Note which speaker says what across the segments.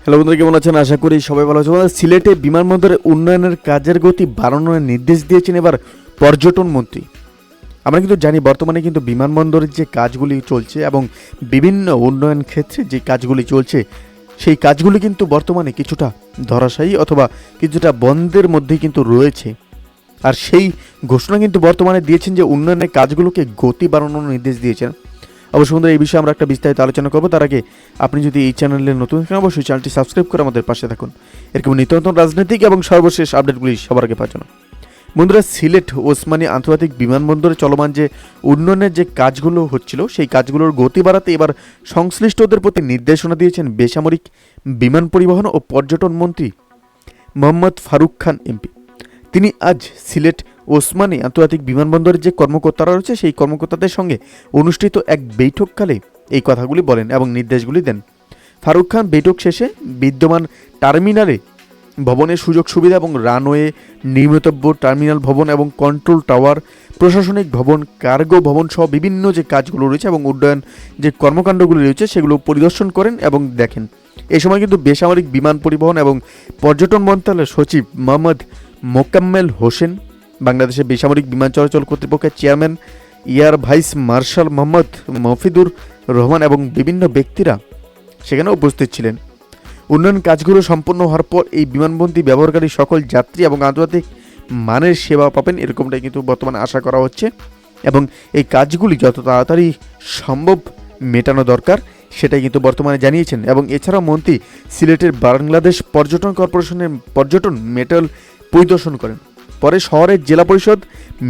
Speaker 1: Hello বন্ধুরা, কেমন আছেন? আশা করি সবাই ভালো আছেন। সিলেটে বিমানবন্দরে উন্নয়নের কাজের গতি বাড়ানোর নির্দেশ দিয়েছেন এবার পর্যটন মন্ত্রী। আমরা কিন্তু জানি বর্তমানে কিন্তু বিমানবন্দরের যে কাজগুলি চলছে এবং বিভিন্ন উন্নয়ন ক্ষেত্রে যে কাজগুলি চলছে সেই কাজগুলি কিন্তু বর্তমানে কিছুটা ধরাশায়ী অথবা কিছুটা বন্ধের মধ্যেই কিন্তু রয়েছে। আর সেই ঘোষণা কিন্তু বর্তমানে দিয়েছেন যে উন্নয়নের কাজগুলোকে গতি বাড়ানোর নির্দেশ দিয়েছেন। অবশ্যই বন্ধুরা, এই বিষয়ে আমরা একটা বিস্তারিত আলোচনা করবো। তার আগে আপনি যদি এই চ্যানেলে নতুন থাকেন অবশ্যই চ্যানেলটি সাবস্ক্রাইব করে আমাদের পাশে থাকুন এরকম নিত্য নতুন রাজনৈতিক এবং সর্বশেষ আপডেটগুলি সবার আগে পাওয়ার জন্য। বন্ধুরা, সিলেট ওসমানী আন্তর্জাতিক বিমানবন্দরে চলমান যে উন্নয়নের যে কাজগুলো হচ্ছিল সেই কাজগুলোর গতি বাড়াতে এবার সংশ্লিষ্টদের প্রতি নির্দেশনা দিয়েছেন বেসামরিক বিমান পরিবহন ও পর্যটন মন্ত্রী মোহাম্মদ ফারুক খান এমপি। তিনি আজ সিলেট ওসমানী আন্তর্জাতিক বিমানবন্দরের যে কর্মকর্তারা রয়েছে সেই কর্মকর্তাদের সঙ্গে অনুষ্ঠিত এক বৈঠককালে এই কথাগুলি বলেন এবং নির্দেশগুলি দেন। ফারুক খান বৈঠক শেষে বিদ্যমান টার্মিনালে ভবনের সুযোগ সুবিধা এবং রানওয়ে, নির্মিতব্য টার্মিনাল ভবন এবং কন্ট্রোল টাওয়ার, প্রশাসনিক ভবন, কার্গো ভবন সহ বিভিন্ন যে কাজগুলো রয়েছে এবং উড্ডয়ন যে কর্মকাণ্ডগুলি রয়েছে সেগুলো পরিদর্শন করেন এবং দেখেন। এই সময় কিন্তু বেসামরিক বিমান পরিবহন এবং পর্যটন মন্ত্রণালয়ের সচিব মোহাম্মদ মোকাম্মেল হোসেন, বাংলাদেশের বেসামরিক বিমান চলাচল কর্তৃপক্ষের chairman air vice marshal Mohammad Mafidur Rahman এবং বিভিন্ন ব্যক্তিরা সেখানে উপস্থিত ছিলেন। উন্নয়ন কাজগুলো সম্পন্ন হওয়ার পর এই বিমানবন্দর ব্যবহারকারী সকল যাত্রী এবং আন্তর্জাতিক মানের সেবা পাবেন, এরকমটাই কিন্তু বর্তমানে আশা করা হচ্ছে এবং এই কাজগুলি যত তাড়াতাড়ি সম্ভব মেটানো দরকার সেটাই কিন্তু বর্তমানে জানিয়েছেন। এবং এছাড়াও মন্ত্রী সিলেটের বাংলাদেশ পর্যটন কর্পোরেশনের পর্যটন মেটাল পরিদর্শন করেন। পরে শহরের জেলা পরিষদ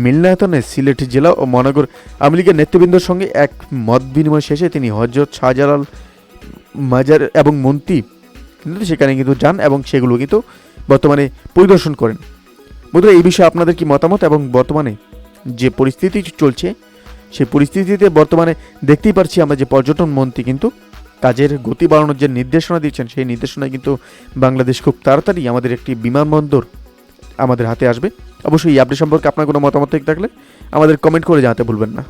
Speaker 1: মিলনায়তনে সিলেট জেলা ও মহানগর আওয়ামী লীগের নেতৃবৃন্দের সঙ্গে এক মত বিনিময় শেষে তিনি হযরত শাহজালাল মাজার এবং মন্ত্রী কিন্তু সেখানে কিন্তু যান এবং সেগুলো কিন্তু বর্তমানে পরিদর্শন করেন। বন্ধুরা, এই বিষয়ে আপনাদের কি মতামত? এবং বর্তমানে যে পরিস্থিতি চলছে সেই পরিস্থিতিতে বর্তমানে দেখতেই পারছি আমরা যে পর্যটন মন্ত্রী কিন্তু কাজের গতি বাড়ানোর যে নির্দেশনা দিচ্ছেন সেই নির্দেশনায় কিন্তু বাংলাদেশ খুব তাড়াতাড়ি আমাদের একটি বিমানবন্দর আমাদের হাতে আসবে। অবশ্যই এই আপডেট সম্পর্কে আপনার কোনো মতামত থাকলে আমাদের কমেন্ট করে জানাতে ভুলবেন না।